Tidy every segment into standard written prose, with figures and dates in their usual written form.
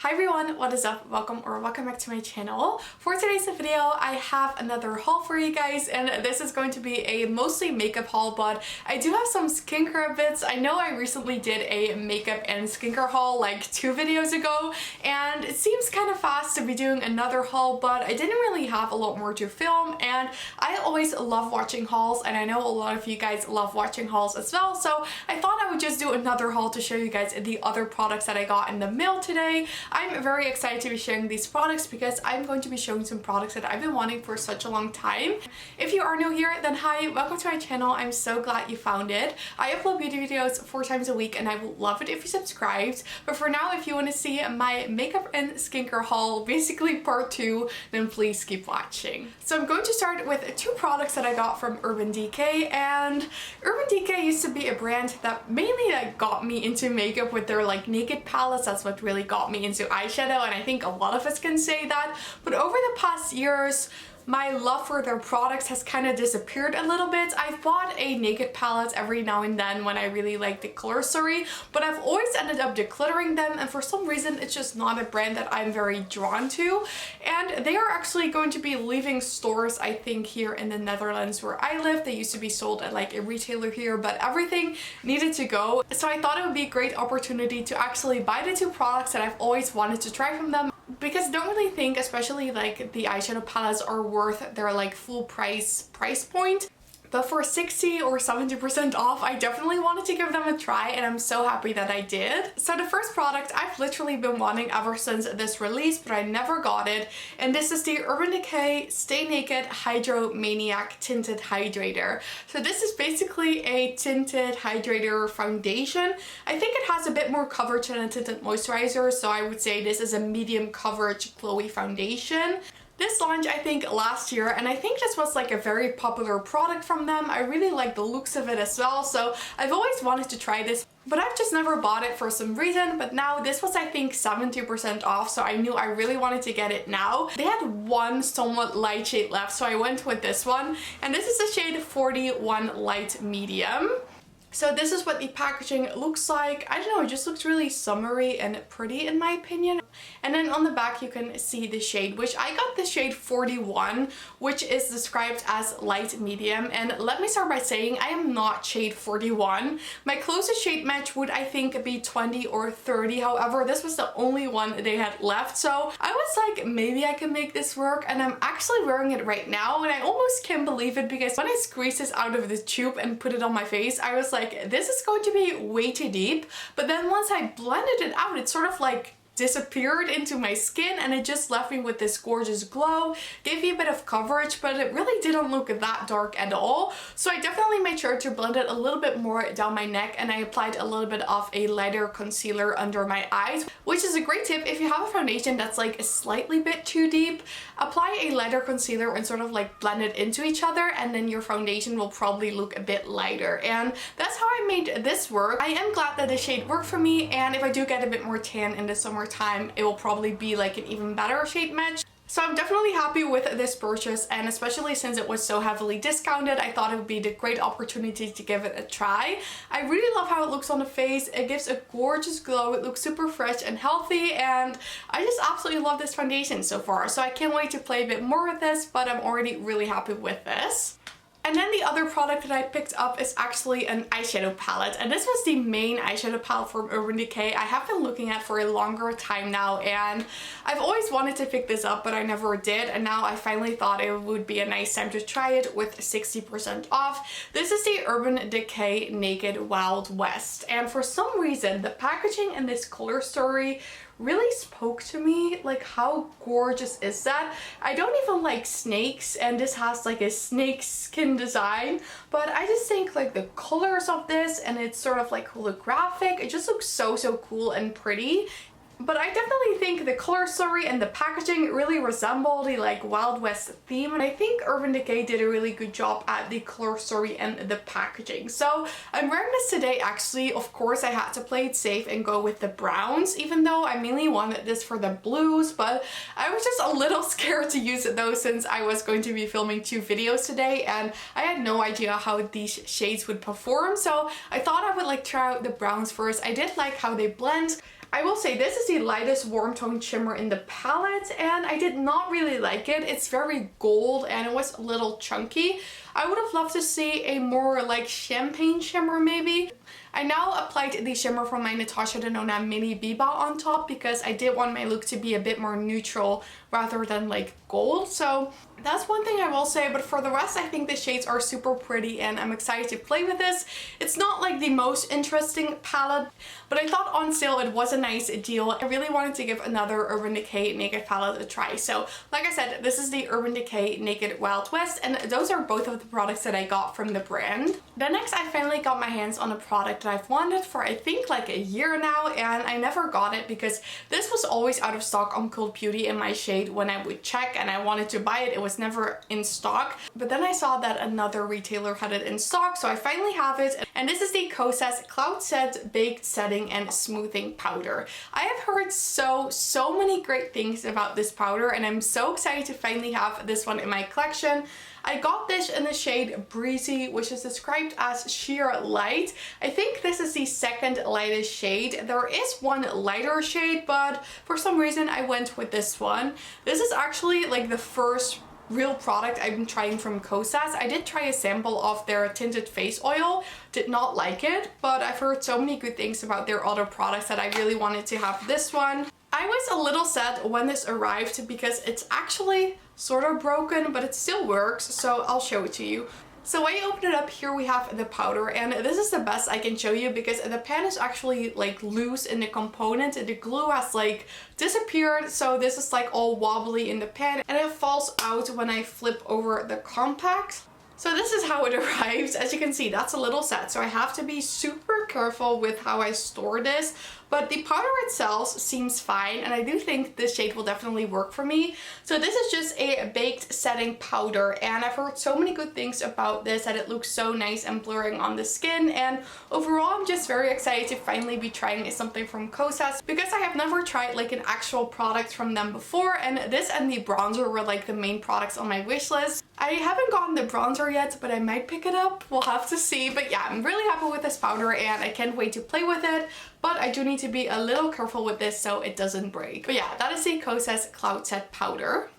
Hi everyone, what is up? Welcome back to my channel. For today's video, I have another haul for you guys, and this is going to be a mostly makeup haul, but I do have some skincare bits. I know I recently did a makeup and skincare haul like 2 videos ago, and it seems kind of fast to be doing another haul, but I didn't really have a lot more to film, and I always love watching hauls, and I know a lot of you guys love watching hauls as well, so I thought I would just do another haul to show you guys the other products that I got in the mail today. I'm very excited to be sharing these products because I'm going to be showing some products that I've been wanting for such a long time. If you are new here, then hi, welcome to my channel. I'm so glad you found it. I upload beauty videos 4 times a week and I would love it if you subscribed. But for now, if you want to see my makeup and skincare haul, basically part 2, then please keep watching. So I'm going to start with 2 products that I got from Urban Decay, and Urban Decay used to be a brand that mainly got me into makeup with their like naked palettes. That's what really got me into eyeshadow, and I think a lot of us can say that. But over the past years, my love for their products has kind of disappeared a little bit. I've bought a naked palette every now and then when I really like the color story, but I've always ended up decluttering them, and for some reason it's just not a brand that I'm very drawn to. And they are actually going to be leaving stores, I think, here in the Netherlands where I live. They used to be sold at like a retailer here, but everything needed to go. So I thought it would be a great opportunity to actually buy the 2 products that I've always wanted to try from them, because I don't really think, especially like the eyeshadow palettes, are worth their like full price point. But for 60 or 70% off, I definitely wanted to give them a try, and I'm so happy that I did. So the first product I've literally been wanting ever since this release, but I never got it. And this is the Urban Decay Stay Naked Hydro Maniac Tinted Hydrator. So this is basically a tinted hydrator foundation. I think it has a bit more coverage than a tinted moisturizer, so I would say this is a medium coverage glowy foundation. This launched, I think, last year, and I think this was like a very popular product from them. I really like the looks of it as well, so I've always wanted to try this, but I've just never bought it for some reason. But now this was, I think, 70% off, so I knew I really wanted to get it now. They had one somewhat light shade left, so I went with this one, and this is the shade 41 Light Medium. So this is what the packaging looks like. I don't know, it just looks really summery and pretty in my opinion. And then on the back you can see the shade, which I got the shade 41, which is described as light medium. And let me start by saying I am not shade 41. My closest shade match would, I think, be 20 or 30. However, this was the only one they had left. So I was like, maybe I can make this work. And I'm actually wearing it right now, and I almost can't believe it, because when I squeezed this out of the tube and put it on my face, I was like, this is going to be way too deep. But then once I blended it out, it sort of like disappeared into my skin, and it just left me with this gorgeous glow. Gave me a bit of coverage, but it really didn't look that dark at all. So I definitely made sure to blend it a little bit more down my neck, and I applied a little bit of a lighter concealer under my eyes, which is a great tip. If you have a foundation that's like a slightly bit too deep, apply a lighter concealer and sort of like blend it into each other, and then your foundation will probably look a bit lighter. And that's how I made this work. I am glad that the shade worked for me, and if I do get a bit more tan in the summertime, it will probably be like an even better shade match. So I'm definitely happy with this purchase, and especially since it was so heavily discounted, I thought it would be the great opportunity to give it a try. I really love how it looks on the face. It gives a gorgeous glow. It looks super fresh and healthy, and I just absolutely love this foundation so far. So I can't wait to play a bit more with this, but I'm already really happy with this. And then the other product that I picked up is actually an eyeshadow palette, and this was the main eyeshadow palette from Urban Decay I have been looking at for a longer time now, and I've always wanted to pick this up, but I never did, and now I finally thought it would be a nice time to try it with 60% off. This is the Urban Decay Naked Wild West, and for some reason the packaging in this color story really spoke to me. Like, how gorgeous is that? I don't even like snakes, and this has like a snake skin design, but I just think like the colors of this, and it's sort of like holographic, it just looks so cool and pretty. But I definitely think the color story and the packaging really resemble the like Wild West theme, and I think Urban Decay did a really good job at the color story and the packaging. So I'm wearing this today actually. Of course I had to play it safe and go with the browns, even though I mainly wanted this for the blues, but I was just a little scared to use it though, since I was going to be filming 2 videos today and I had no idea how these shades would perform. So I thought I would like try out the browns first. I did like how they blend. I will say this is the lightest warm tone shimmer in the palette, and I did not really like it. It's very gold and it was a little chunky. I would have loved to see a more like champagne shimmer maybe. I now applied the shimmer from my Natasha Denona Mini Biba on top because I did want my look to be a bit more neutral rather than like gold. So that's one thing I will say, but for the rest I think the shades are super pretty and I'm excited to play with this. It's not like the most interesting palette, but I thought on sale it was a nice deal. I really wanted to give another Urban Decay Naked palette a try. So like I said, this is the Urban Decay Naked Wild West, and those are both of the products that I got from the brand. Then next I finally got my hands on a product that I've wanted for I think like a year now, and I never got it because this was always out of stock on Cult Beauty in my shade when I would check and I wanted to buy it. It was never in stock, but then I saw that another retailer had it in stock, so I finally have it, and this is the Kosas Cloud Set Baked Setting and Smoothing Powder. I have heard so many great things about this powder, and I'm so excited to finally have this one in my collection. I got this in the shade Breezy, which is described as sheer light. I think this is the second lightest shade. There is one lighter shade, but for some reason I went with this one. This is actually like the first real product I've been trying from Kosas. I did try a sample of their tinted face oil, did not like it, but I've heard so many good things about their other products that I really wanted to have this one. I was a little sad when this arrived because it's actually sort of broken, but it still works, so I'll show it to you. So when you open it up, here we have the powder, and this is the best I can show you because the pan is actually like loose in the component and the glue has like disappeared, so this is like all wobbly in the pan and it falls out when I flip over the compact. So this is how it arrives. As you can see, that's a little sad, so I have to be super careful with how I store this. But the powder itself seems fine, and I do think this shade will definitely work for me. So this is just a baked setting powder, and I've heard so many good things about this, that it looks so nice and blurring on the skin, and overall I'm just very excited to finally be trying something from Kosas because I have never tried like an actual product from them before, and this and the bronzer were like the main products on my wish list. I haven't gotten the bronzer yet, but I might pick it up. We'll have to see. But yeah, I'm really happy with this powder and I can't wait to play with it. But I do need to be a little careful with this so it doesn't break. But yeah, that is the Kosas Cloud Set Powder.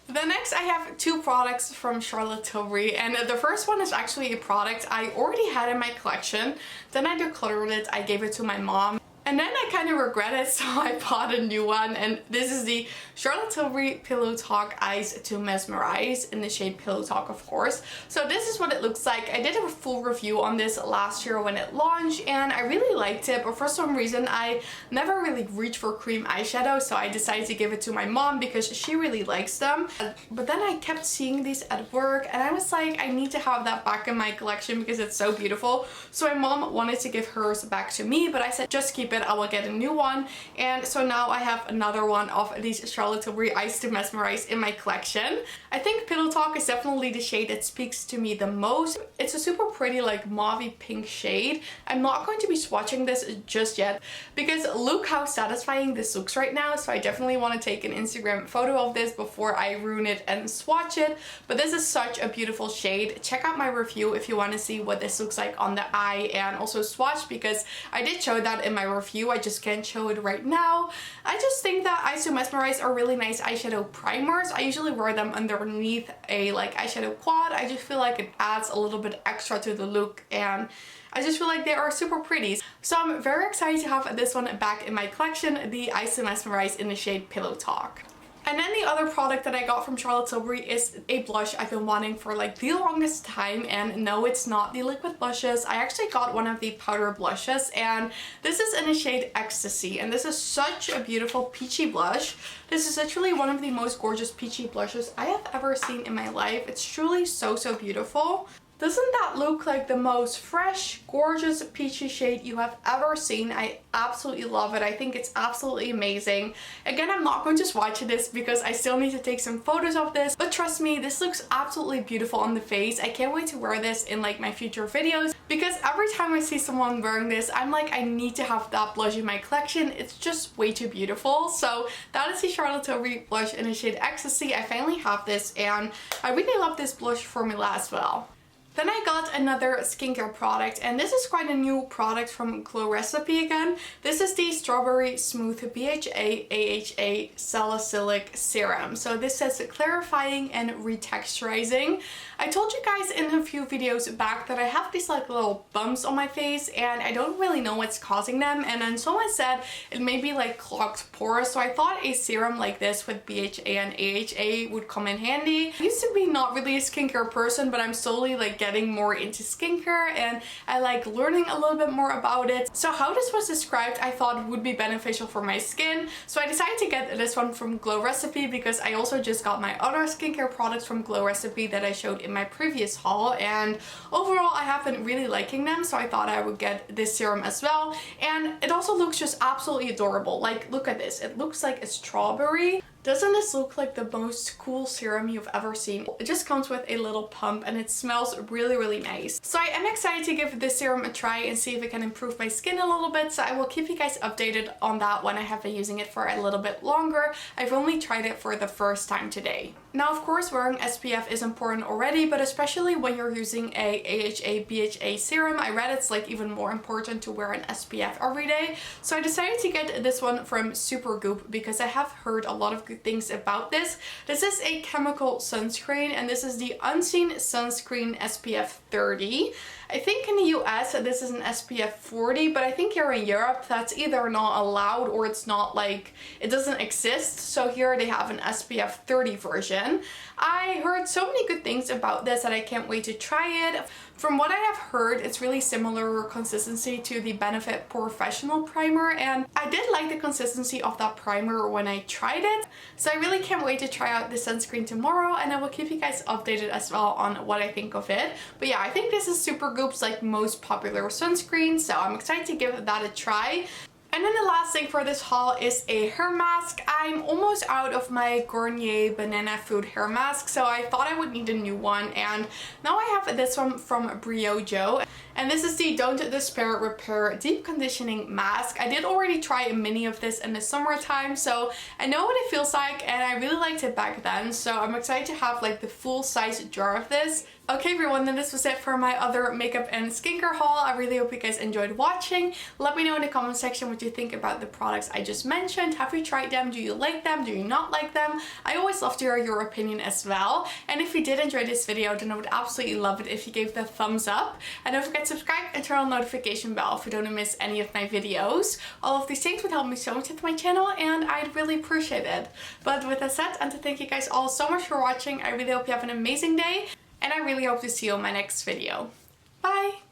Then next I have two products from Charlotte Tilbury, and the first one is actually a product I already had in my collection. Then I decluttered it, I gave it to my mom. And then I kind of regret it, so I bought a new one, and this is the Charlotte Tilbury Pillow Talk Eyes to Mesmerize in the shade Pillow Talk, of course. So this is what it looks like. I did a full review on this last year when it launched, and I really liked it, but for some reason I never really reached for cream eyeshadow, so I decided to give it to my mom because she really likes them. But then I kept seeing these at work, and I was like, I need to have that back in my collection because it's so beautiful. So my mom wanted to give hers back to me, but I said, just keep it, I will get a new one. And so now I have another one of these Charlotte Tilbury Eyes to Mesmerize in my collection. I think Pillow Talk is definitely the shade that speaks to me the most. It's a super pretty like mauve pink shade. I'm not going to be swatching this just yet because look how satisfying this looks right now, so I definitely want to take an Instagram photo of this before I ruin it and swatch it. But this is such a beautiful shade. Check out my review if you want to see what this looks like on the eye and also swatch, because I did show that in my review. I just can't show it right now. I just think that Eyes to Mesmerize are really nice eyeshadow primers. I usually wear them underneath a like eyeshadow quad. I just feel like it adds a little bit extra to the look, and I just feel like they are super pretty. So I'm very excited to have this one back in my collection, the Eyes to Mesmerize in the shade Pillow Talk. And then the other product that I got from Charlotte Tilbury is a blush I've been wanting for like the longest time, and no, it's not the liquid blushes. I actually got one of the powder blushes, and this is in the shade Ecstasy, and this is such a beautiful peachy blush. This is literally one of the most gorgeous peachy blushes I have ever seen in my life. It's truly so beautiful. Doesn't that look like the most fresh, gorgeous, peachy shade you have ever seen? I absolutely love it. I think it's absolutely amazing. Again, I'm not going to swatch this because I still need to take some photos of this, but trust me, this looks absolutely beautiful on the face. I can't wait to wear this in like my future videos because every time I see someone wearing this, I'm like, I need to have that blush in my collection. It's just way too beautiful. So that is the Charlotte Tilbury blush in the shade Ecstasy. I finally have this, and I really love this blush formula as well. Then I got another skincare product, and this is quite a new product from Glow Recipe again. This is the Strawberry Smooth BHA AHA Salicylic Serum. So this says clarifying and retexturizing. I told you guys in a few videos back that I have these like little bumps on my face and I don't really know what's causing them, and then someone said it may be like clogged pores, so I thought a serum like this with BHA and AHA would come in handy. I used to be not really a skincare person, but I'm slowly like getting more into skincare and I like learning a little bit more about it. So how this was described I thought would be beneficial for my skin, so I decided to get this one from Glow Recipe because I also just got my other skincare products from Glow Recipe that I showed in my previous haul, and overall I have been really liking them, so I thought I would get this serum as well. And it also looks just absolutely adorable. Like, look at this, it looks like a strawberry. Doesn't this look like the most cool serum you've ever seen? It just comes with a little pump and it smells really, really nice. So I am excited to give this serum a try and see if it can improve my skin a little bit. So I will keep you guys updated on that when I have been using it for a little bit longer. I've only tried it for the first time today. Now, of course, wearing SPF is important already, but especially when you're using a AHA BHA serum, I read it's like even more important to wear an SPF every day. So I decided to get this one from Supergoop because I have heard a lot of good things about this. This is a chemical sunscreen and this is the Unseen Sunscreen SPF 30. I think in the US this is an SPF 40, but I think here in Europe that's either not allowed or it's not like, it doesn't exist. So here they have an SPF 30 version. I heard so many good things about this that I can't wait to try it. From what I have heard, it's really similar consistency to the Benefit Professional Primer, and I did like the consistency of that primer when I tried it. So I really can't wait to try out this sunscreen tomorrow, and I will keep you guys updated as well on what I think of it. But yeah, I think this is Supergoop's like most popular sunscreen, so I'm excited to give that a try. And then the last thing for this haul is a hair mask. I'm almost out of my Garnier Banana Food hair mask, so I thought I would need a new one, and now I have this one from Briojo. And this is the Don't Despair Repair Deep Conditioning Mask. I did already try a mini of this in the summertime, so I know what it feels like and I really liked it back then, so I'm excited to have like the full size jar of this. Okay everyone, then this was it for my other makeup and skincare haul. I really hope you guys enjoyed watching. Let me know in the comment section what you think about the products I just mentioned. Have you tried them? Do you like them? Do you not like them? I always love to hear your opinion as well. And if you did enjoy this video, then I would absolutely love it if you gave the thumbs up. And don't forget to subscribe and turn on the notification bell if you don't miss any of my videos. All of these things would help me so much with my channel and I'd really appreciate it. But with that said, and to thank you guys all so much for watching, I really hope you have an amazing day. And I really hope to see you in my next video. Bye!